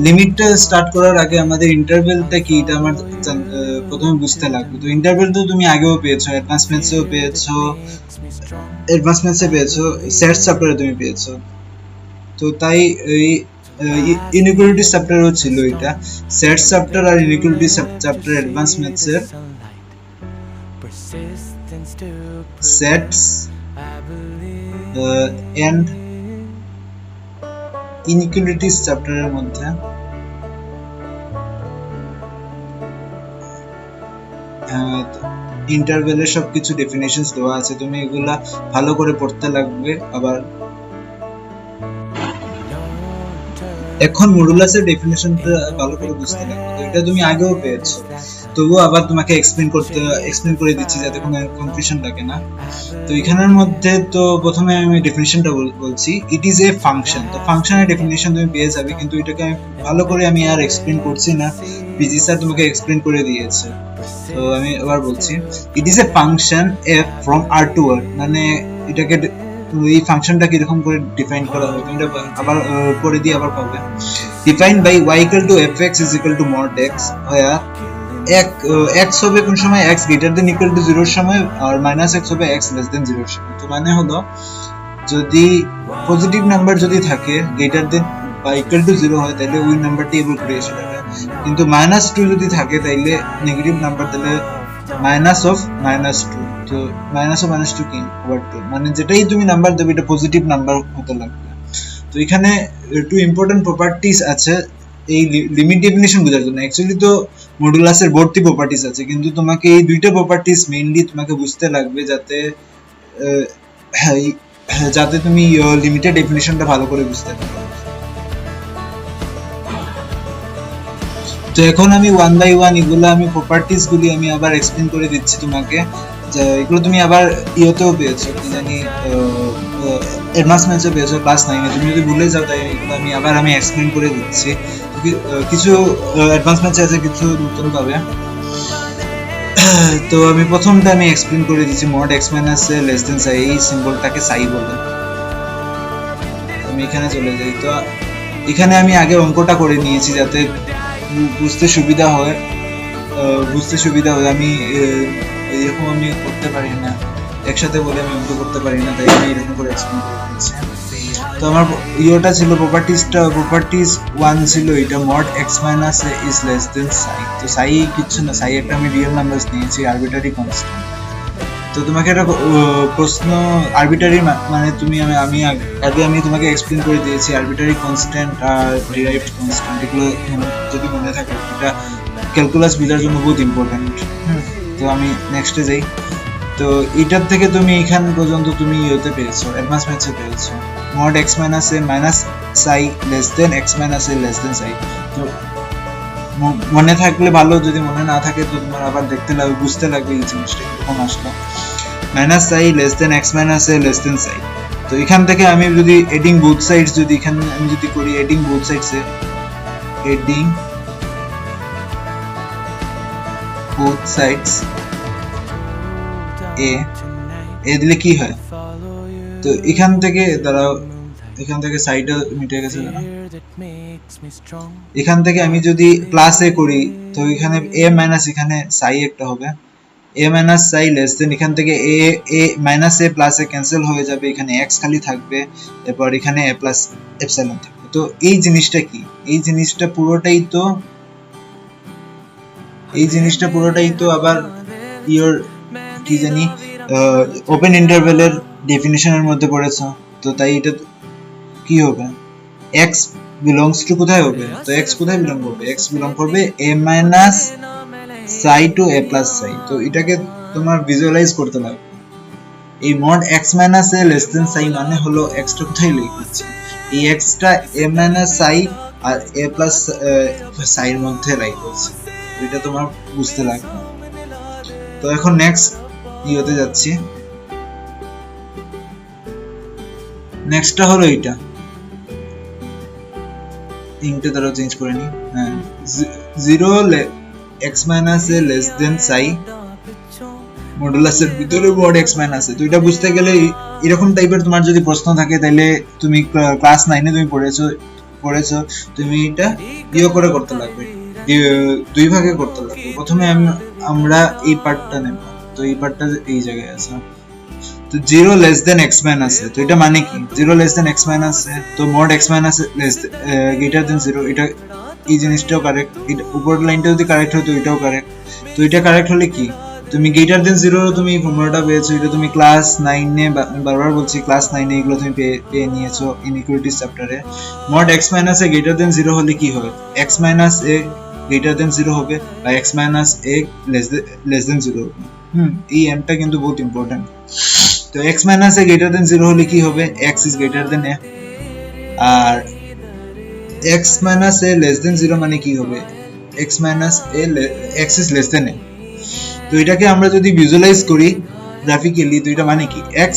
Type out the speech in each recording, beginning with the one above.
লিমিটটা start করার আগে আমাদের ইন্টারভেলটা কি এটা আমার প্রথমে বুঝতে লাগবে। তো ইন্টারভেল তো তুমি আগেও পেয়েছো, অ্যাডভান্সমেন্টসেও পেয়েছো, অ্যাডভান্সমেন্টসে পেয়েছো, সেট চ্যাপ্টারে তুমি পেয়েছো। তো তাই এই ইনইকুয়ালিটি চ্যাপ্টারও ছিল এটা, সেট চ্যাপ্টার আর ইনইকুয়ালিটি চ্যাপ্টার অ্যাডভান্সমেন্টসের সেটস এন্ড ইনইকুয়ালিটিস চ্যাপ্টারের মধ্যে ইন্টারভেলের সবকিছু ডেফিনেশনস দেওয়া আছে, তুমি এগুলা ভালো করে পড়তে লাগবে। আবার এখন মডুলাসের ডেফিনেশনটা ভালো করে বুঝতে লাগবে। তো এটা তুমি আগেও পেয়েছো, তবুও আবার তোমাকে এক্সপ্লেন করে দিচ্ছি যাতে কোনো কনফিউশন থাকে না। তো এখানের মধ্যে তো প্রথমে আমি ডেফিনেশনটা বলছি, ইট ইজ এ ফাংশন। তো ফাংশনের ডেফিনেশন তুমি পেয়ে যাবে, কিন্তু এটাকে ভালো করে আমি আর এক্সপ্লেন করছি না, পিজি স্যার তোমাকে এক্সপ্লেন করে দিয়েছে। তো আমি আবার বলছি, it is a function f from R to R, মানে এটাকে এই ফাংশনটা কিরকম করে ডিফাইন করা হবে তুমি আবার করে দিয়ে আবার পাবে। Define by y equal to fx is equal to mod x, where x হবে কোন সময় x greater than equal to 0 এর সময়, আর মাইনাস x হবে x less than 0 এর সময়। তো মানে হলো যদি পজিটিভ নাম্বার যদি থাকে গ্রেটার দেন বা ইকুয়াল টু 0 হয় তাহলে ওই নাম্বারটি এবার ঘুরে এসে যাবে, কিন্তু -2 যদি থাকে তাহলে নেগেটিভ নাম্বার, তাহলে -2। তো -2 কি ওভার 2, মানে যেটাই তুমি নাম্বার দেবে এটা পজিটিভ নাম্বার হতে লাগবে। তো এখানে টু ইম্পর্টেন্ট প্রপার্টিজ আছে এই লিমিট ডেফিনিশন বোঝার জন্য। অ্যাকচুয়ালি তো মডুলাসের ভর্তি প্রপার্টিজ আছে, কিন্তু তোমাকে এই দুইটা প্রপার্টিজ মেইনলি তোমাকে বুঝতে লাগবে যাতে তুমি লিমিটেড ডেফিনিশনটা ভালো করে বুঝতে পারো। তো এখন আমি ওয়ান বাই ওয়ান এগুলো আমি প্রপার্টিজ গুলি আমি আবার এক্সপ্লেন করে দিচ্ছি তোমাকে। এগুলো তুমি আবার ইয়েতেও পেয়েছো, কি জানি অ্যাডভান্সমেন্টসে পেয়েছো ক্লাস 9 এ। তুমি যদি ভুলে যাও তাই এগুলো আমি এক্সপ্লেন করে দিচ্ছি। কিছু অ্যাডভান্সমেন্টস আছে, কিছু নতুন পাবে। তো আমি প্রথমটা আমি এক্সপ্লেন করে দিচ্ছি, মড x মাইনাস এ লেস দেন সাই, এই সিম্বলটাকে সাই বলে। আমি এখানে চলে যাই। তো এখানে আমি আগে অঙ্কটা করে নিয়েছি যাতে বুঝতে সুবিধা হয়। আমি এরকম আমি করতে পারি না, একসাথে বলে আমি অঙ্ক করতে পারি না, তাই আমি এরকম করে এক্সপ্লেন করে দিচ্ছি। তো আমার ইয়েটা ছিল প্রপার্টিজ 1 ছিল এটা, mod x minus A is less দেন সাই। তো সাই কিছু না, সাই একটা আমি রিয়েল নাম্বারস নিয়েছি, আরবিটারি কনস্ট্যান্ট। তো তোমাকে একটা প্রশ্ন, আরবিটারি মানে আমি তোমাকে এক্সপ্লেন করে দিয়েছি আরবিটারি কনস্ট্যান্ট আর ডিরাইভড কনস্ট্যান্ট, এগুলো যদি মনে থাকে এটা ক্যালকুলাস বোঝার জন্য বহুত ইম্পর্টেন্ট। তো আমি নেক্সটে যাই। তো এটার থেকে তুমি এখান পর্যন্ত তুমি ইয়েতে পেয়েছো, অ্যাডভান্সমেন্টসে পেয়েছো, মড x মাইনাস এ মাইনাস সাই লেস দেন x মাইনাস এ লেস দেন সাই। তো মনে থাকলে ভালো, যদি মনে না থাকে তো তোমার আবার দেখতে লাগবে, বুঝতে লাগবে এই জিনিসটা এরকম আসলো, মাইনাস সাই লেস দেন x মাইনাস এ লেস দেন সাই। তো এখান থেকে আমি যদি এডিং বোথ সাইডস, যদি এখানে আমি যদি করি এডিং বোথ সাইডসে, এডিং both sides এ দিলে কি হয়? তো এখান থেকে দাঁড়াও, এখান থেকে সাইডে মিটে গেছে না, এখান থেকে আমি যদি প্লাস এ করি তো এখানে এ মাইনাস, এখানে সাই একটা হবে, এ মাইনাস সাই লেস দেন, এখান থেকে এ মাইনাস এ প্লাস এ ক্যান্সেল হয়ে যাবে, এখানে এক্স খালি থাকবে, এরপর এখানে এ প্লাস এপসাইলন থাকবে। তো এই জিনিসটা কি? এই জিনিসটা পুরোটাই তো আবার ইওর কি জানি ওপেন ইন্টারভেলের ডেফিনিশনের মধ্যে পড়েছো। তো তাই এটা কি হবে? x বিলংস টু কোথায় হবে? তো x কোথায় বিলং করবে? x বিলং করবে a minus Sai two a plus সাই। তো এটাকে তোমার ভিজুয়ালাইজ করতে লাগবে। এই mod x minus a less দেন সাই মানে হলো x টা কোথায় লিখছি, এই x টা a minus Sai R a plus সাই এর মধ্যে রাইট করছি। এটা তোমার বুঝতে লাগবে। তো এখন নেক্সট ইয়েতে যাচ্ছি। নেক্সটটা হলো এটা, ইংটা দ্বারা চেঞ্জ করে নি। হ্যাঁ, 0 x মাইনাস এ লেস দেন সাই, মডুলাসের ভিতরে মড x মাইনাস এ। তো এটা বুঝতে গেলে এরকম টাইপের তোমার যদি প্রশ্ন থাকে তাহলে তুমি ক্লাস 9 এ তুমি পড়েছো করেছো তুমি এটা করে করতে লাগবে, দুই ভাগে করতে লাগবে। প্রথমে আমরা এই পার্টটা নেব, তো এই পার্টটা এই জায়গায় আছে। তো 0 less than x minus a, তো এটা মানে কি 0 less than x minus a, তো mod x minus less greater than 0, এটা এই জিনিসটাও কারেক্ট। এটা উপরের লাইনটা যদি কারেক্ট হয় তো এটাও কারেক্ট। তো এটা কারেক্ট হলে কি তুমি গ্রেটার দেন 0 তুমি ফর্মুলাটা পেয়েছো, এটা তুমি ক্লাস 9 এ, বারবার বলছি ক্লাস 9 এ এগুলো তুমি পেয়ে নিয়েছো ইনইকুয়ালিটিস চ্যাপ্টারে। mod x minus a greater than 0 হলে কি হবে, x minus a greater than 0 হবে বা x minus a less than 0 হবে। এই এন্ডটা কিন্তু বহুত ইম্পর্টেন্ট। তো x minus a greater than 0 হলে কি হবে, x is greater than a, আর x minus a less than 0 মানে কি হবে, x minus a x is less than a। তো এটাকে আমরা যদি ভিজুয়ালাইজ করি গ্রাফিক্যালি, তো এটা মানে কি x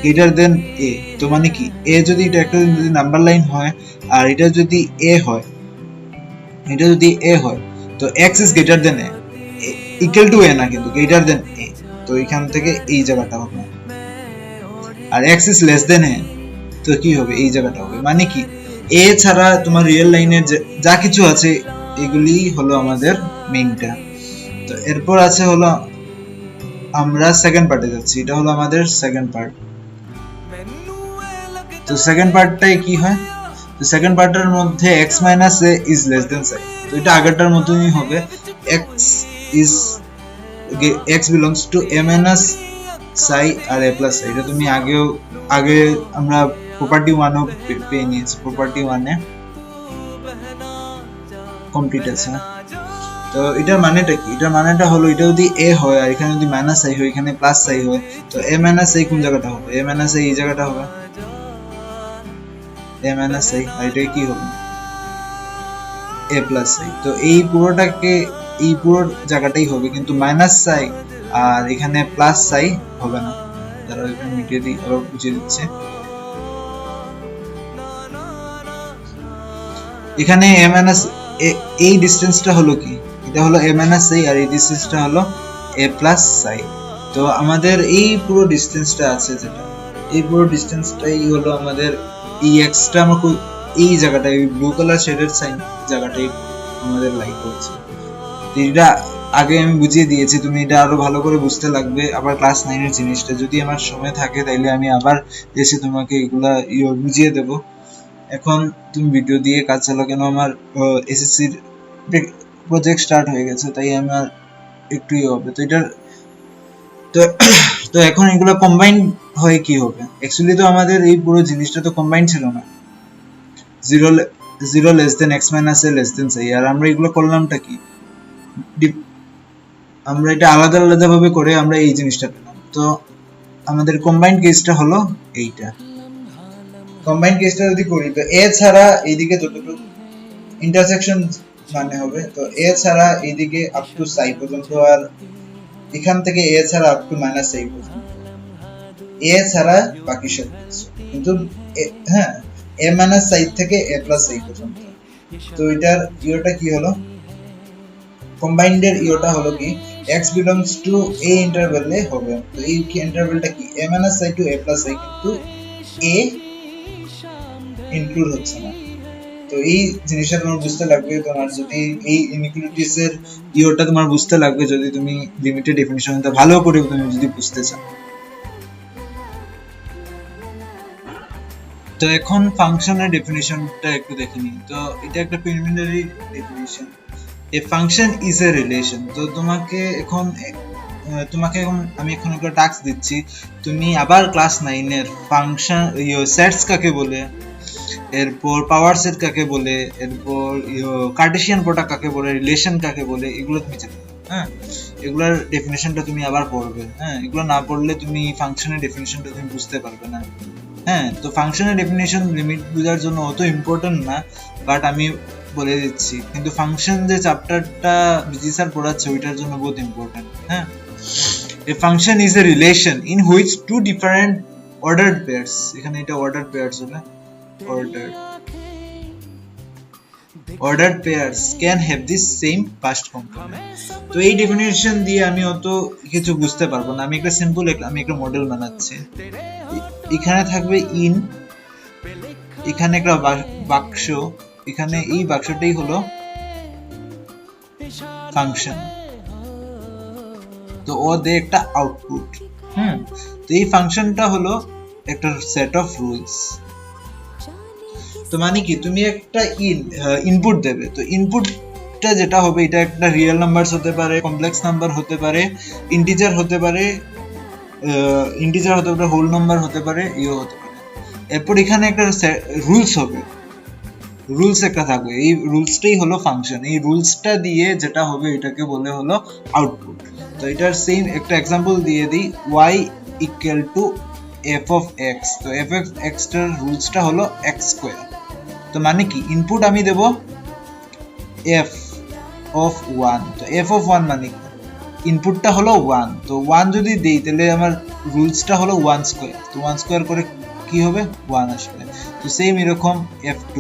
গ্রেটার দেন a, তো মানে কি a যদি এটা একটা যদি নাম্বার লাইন হয় আর এটা যদি a হয়, এটা যদি a হয় তো x is greater than a, equal to a না কিন্তু গ্রেটার দেন a, তো এখান থেকে এই জায়গাটা হবে। আর x is less than a, তো কি হবে এই জায়গাটা হবে। মানে কি a ছাড়া তোমার রিয়েল লাইনের যা কিছু আছে এগুলি হলো আমাদের মেইনটা। তো এরপর আছে হলো আমরা সেকেন্ড পার্টে যাচ্ছি, এটা হলো আমাদের সেকেন্ড পার্ট। তো সেকেন্ড পার্টটাই কি হয়, তো সেকেন্ড পার্টের মধ্যে x minus a is less দেন সাই, তো এটা আগেরটার মতই হবে, x belongs to a minus Sai R a plus সাই। এটা তুমি আগে আমরা প্রপার্টি 1 ও পেয়ে নিয়েছি, প্রপার্টি 1 এ কমপ্লিট আছে। তো এটার মানেটা কি, এটার মানেটা হলো এটা যদি a হয় আর এখানে যদি মাইনাস আই হয়, এখানে প্লাস আই হয়, তো a মাইনাস আই কোন জায়গাটা হবে, a মাইনাস আই এই জায়গাটা হবে, a মাইনাস আই, আর এটা কি হবে a প্লাস আই। তো এই পুরোটাকে এই পুরো জায়গাটাই হবে, কিন্তু মাইনাস আই আর এখানে প্লাস আই হবে না। তারা এখানে মিটিয়ে দিই, আবার বুঝিয়ে দিচ্ছে। এখানে a মাইনাস এই ডিসটেন্সটা হলো কি, এটা হলো a মাইনাস আই আর এই ডিসটেন্সটা হলো a প্লাস আই। তো আমাদের এই পুরো ডিসটেন্সটা আছে, যেটা এই পুরো ডিসটেন্সটাই হলো আমাদের এই এক্সটা আমরা এই জায়গাটায় ব্লু কালার শেডেড সাইন জায়গাটাই আমাদের লাইক করছে। এটা আগে আমি বুঝিয়ে দিয়েছি, তুমি এটা আরো ভালো করে বুঝতে লাগবে আবার ক্লাস 9 এর জিনিসটা। যদি আমার সময় থাকে তাইলে আমি আবার এসে তোমাকে এগুলা বুঝিয়ে দেব। এখন তুমি ভিডিও দিয়ে কাজ চালাও, কেন আমার এসএসসির প্রজেক্ট স্টার্ট হয়ে গেছে, তাই আমার একটু হবে। তো এটার তো এখন এগুলো কম্বাইন হয়ে কি হবে, অ্যাকচুয়ালি তো আমাদের এই পুরো জিনিসটা তো কম্বাইন ছিল না, 0 less than x minus a less দেন সাই, আর আমরা এগুলো করলামটা কি, আমরা এটা আলাদা আলাদা ভাবে করে আমরা এই জিনিসটা পেলাম। তো আমাদের কম্বাইন্ড কেসটা হলো এইটা। কম্বাইন্ড কেসটা যদি করি তো a ছাড়া এইদিকে যতটুকু ইন্টারসেকশন মানে হবে, তো a ছাড়া এইদিকে আপ টু সাই পর্যন্ত, আর এখান থেকে a ছাড়া আপ টু মাইনাস সাই পর্যন্ত, a ছাড়া বাকি সব কিছু, কিন্তু হ্যাঁ a মাইনাস সাই থেকে a প্লাস সাই পর্যন্ত। তো এটার ইওটা কি হলো, কম্বাইন্ড এর ইওটা হলো কি x বিলংস টু a ইন্টারভ্যালে হবে। তো এই কি ইন্টারভ্যালটা কি a minus Sai two a plus সাই, কিন্তু a ইনক্লুড হচ্ছে না। তো এই জিনিসটা তোমার বুঝতে লাগবে, তোমার যদি এই ইনইকুয়ালিটিস এর ইওটা তোমার বুঝতে লাগবে, যদি তুমি লিমিটেড ডেফিনিশনটা ভালো করে তুমি যদি বুঝতে চাও। তো এখন ফাংশনের ডেফিনিশনটা একটু দেখে নিই। তো এটা একটা preliminary definition, A function is a relation. তো তোমাকে এখন আমি এখন একটা টাস্ক দিচ্ছি, তুমি আবার ক্লাস 9 এর ফাংশন সেটস কাকে বলে, এরপর পাওয়ার সেট কাকে বলে, এরপর কার্টেশিয়ান প্রোডাক্ট কাকে বলে, রিলেশন কাকে বলে, এগুলো তুমি জানো। হ্যাঁ, এগুলোর ডেফিনিশনটা তুমি আবার পড়বে। হ্যাঁ, এগুলো না পড়লে তুমি ফাংশনের ডেফিনিশনটা তুমি বুঝতে পারবে না। হ্যাঁ, তো ফাংশনের ডেফিনিশন লিমিট বোঝার জন্য অত ইম্পর্টেন্ট না, বাট আমি বলে দিচ্ছি। কিন্তু ফাংশন যে চ্যাপ্টারটা বিজি স্যার পড়াচ্ছে ওইটার জন্য বহুত ইম্পর্টেন্ট। হ্যাঁ, a function is a relation in which two different ordered pairs, এখানে এটা ordered pairs হলো, ordered pairs can have this same past component. তো এই ডেফিনিশন দিয়ে আমি অত কিছু বুঝতে পারবো না। আমি একটা সিম্পল আমি একটা মডেল বানাচ্ছি। এখানে থাকবে ইন, এখানে একটা বাক্স, এখানে এই বাক্সটাই হলো ফাংশন, তো ও দে একটা আউটপুট। তো এই ফাংশনটা হলো একটা সেট অফ রুলস। তো মানে কি, তুমি একটা ইনপুট দেবে, তো ইনপুটটা যেটা হবে এটা একটা রিয়েল নাম্বারস হতে পারে, কমপ্লেক্স নাম্বার হতে পারে, ইন্টিজার হতে পারে, হোল নাম্বার হতে পারে, ইও হতে পারে। এরপর এখানে একটা রুলস হবে, রুলস একটা থাকবে, এই রুলসটাই হলো ফাংশন। এই রুলসটা দিয়ে যেটা হবে এটাকে বলে হলো আউটপুট। তো এটার সেম একটা এক্সাম্পল দিয়ে দিই, y equal to f of x। তো f of x এর রুলসটা হলো x স্কয়ার। তো মানে কি, ইনপুট আমি দেব f of 1, তো f of 1 মানে কি, ইনপুটটা হলো 1, তো 1 যদি দেই তাহলে আমার রুলসটা হলো 1 স্কয়ার। তো 1 স্কয়ার করে কি হবে, 1 আসবে। তো সেম এরকম f2,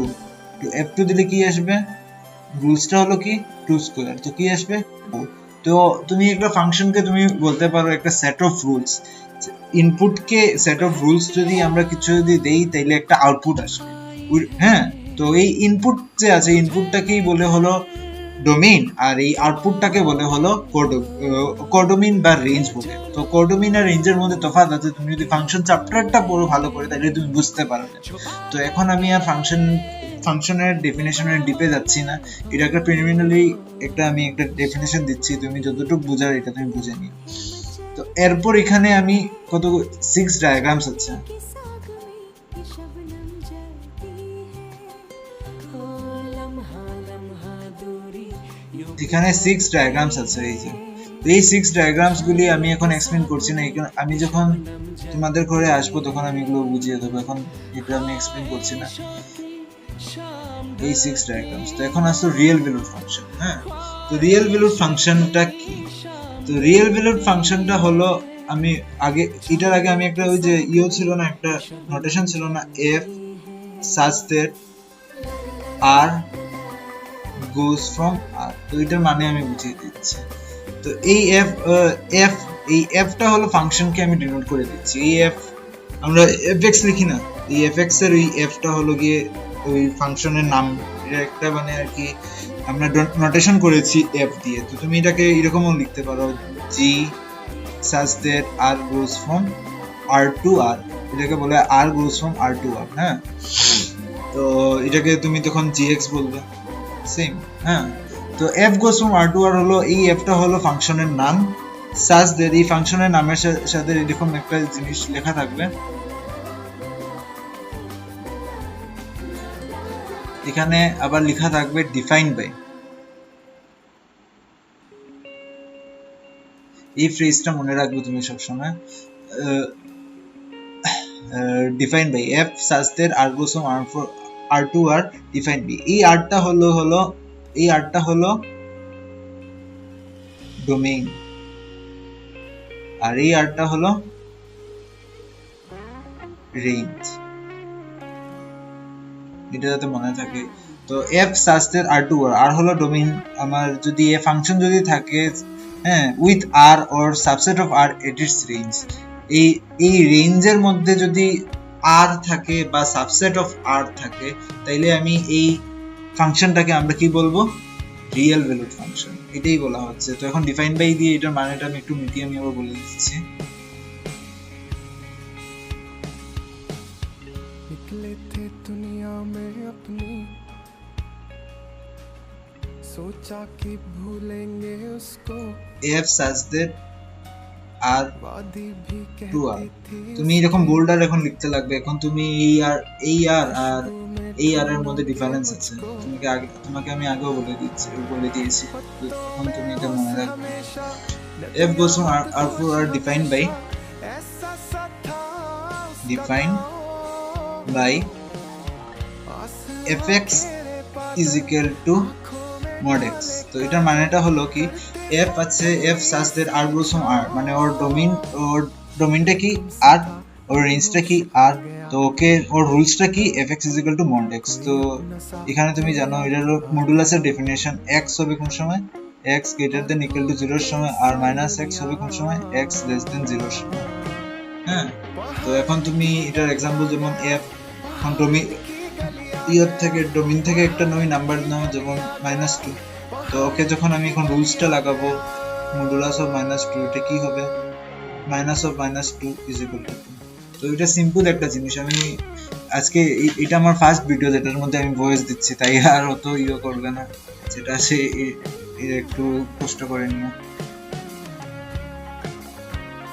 তো f2 দিলে কি আসবে, রুলসটা হলো কি 2 স্কয়ার, তো কি আসবে 4। তো তুমি একটা ফাংশনকে তুমি বলতে পারো একটা সেট অফ রুলস। ইনপুটকে সেট অফ রুলস যদি আমরা কিছু যদি দেই তাহলে একটা আউটপুট আসবে। হ্যাঁ, তো এই ইনপুট যে আছে, ইনপুটটাকেই বলে হলো ডোমেইন, আর এই আউটপুটটাকে বলে হলো কোডোমিন বা রেঞ্জ বলে। তো কোডোমিন আর রেঞ্জের মধ্যে তফাৎ আছে, তুমি যদি ফাংশন চ্যাপ্টারটা পড়ো ভালো করে তাহলে তুমি বুঝতে পারবে। তো এখন আমি আর ফাংশনের ডেফিনেশনের ডিপে যাচ্ছি না, এটা একটা প্রিলিমিনারি আমি একটা ডেফিনেশন দিচ্ছি, তুমি যতটুকু বুঝার এটা তুমি বুঝে নিও। তো এরপর এখানে আমি কত 6 ডায়াগ্রামস আছে, এখানে 6 ডায়াগ্রামস আছে। এই 6 ডায়াগ্রামস গুলি আমি এখন এক্সপ্লেইন করছি না, আমি যখন তোমাদের ঘরে আসবো তখন আমি এগুলো বুঝিয়ে দেবো, এখন এটা আমি এক্সপ্লেইন করছি না। এই 6 ডায়াগ্রামস। তো এখন আসো রিয়েল ভ্যালুড ফাংশন। হ্যাঁ, তো রিয়েল ভ্যালুড ফাংশনটা কি? তো রিয়েল ভ্যালুড ফাংশনটা হলো, আমি এটার আগে আমি একটা ওই যে ছিল না, একটা নোটেশন ছিল না, f such that r goes from r। তো এটার মানে আমি বুঝিয়ে দিচ্ছি। তো এই এই টা হলো ফাংশনকে আমি ডিনোট করে দিচ্ছি। এই আমরা fx লিখি না, এই fx এর এই টা হলো গিয়ে ওই ফাংশনের নাম, এটা একটা মানে আর কি আমরা নোটেশন করেছি f দিয়ে। তো তুমি এটাকে এরকমও লিখতে পারো, g such that r goes from r to r, এটাকে বলে r goes from r to r। হ্যাঁ, তো এটাকে তুমি তখন gx বলবে, সেম। হ্যাঁ, তো f goes from r to r হলো, এই টা হলো ফাংশনের নাম, such that এই ফাংশনের নামের সাথে এরকম একটা জিনিস লেখা থাকবে, এখানে আবার লেখা থাকবে ডিফাইন্ড বাই। এই ফ্রেজটা মনে রাখবে তুমি সব সময়, defined by f such that r goes from r to r defined by। এই rটা হলো ডোমেইন, আর এই rটা হলো রেঞ্জ, এটা যাতে মনে থাকে। তো f such that r to r, r হলো ডোমেইন আমার, যদি এ ফাংশন যদি থাকে হ্যাঁ with r or subset of r at its range, এই রেঞ্জের মধ্যে যদি r থাকে বা সাবসেট অফ r থাকে, তাইলে আমি এই ফাংশনটাকে আমরা কি বলবো, রিয়েল ভ্যালুড ফাংশন, এটাই বলা হচ্ছে। তো এখন ডিফাইন বাই দিয়ে এটার মানেটা আমি একটু মিটিয়ে আমি আবার বলে দিচ্ছি। निकले थे दुनिया में अपनी, सोचा कि भूलेंगे उसको, f such that r to r। তুমি এরকম বোল্ডার এখন লিখতে লাগবে। এখন তুমি আর এই r এর মধ্যে ডিফারেন্স আছে, তোমাকে আমি আগেও বলে দিয়েছি। এখন তুমি এটা মনে রাখবে, f goes from r to r defined by fx is equal to mod x। তো এটার মানেটা হলো কি, f আছে f such that r goes from r, মানে ওর ডোমেইনটা কি r, ওর রেঞ্জটা কি r, তো ওকে ওর রুলসটা কি fx is equal to mod x। তো এখানে তুমি জানো এটার মডুলাসের ডেফিনিশন, x হবে কোন সময়, x greater than equal to 0 এর সময়, আর মাইনাস x হবে কোন সময়, x less than 0 এর সময়। হ্যাঁ, তো এখন তুমি এটার एग्जांपल যেমন f ইয়ার থেকে ডোমেইন থেকে একটা নয় নাম্বার নাও, যেমন -2। তো ওকে যখন আমি এখন রুলসটা লাগাবো মডুলাস অফ -2, এটা কি হবে? -2 ইজ ইকুয়াল টু 2। তো এটা সিম্পল একটা জিনিস। আমি আজকে এটা আমার ফার্স্ট ভিডিও যেটার মধ্যে আমি ভয়েস দিচ্ছি, তাই আর অত করবে না, যেটা আছে একটু কষ্ট করে নিও।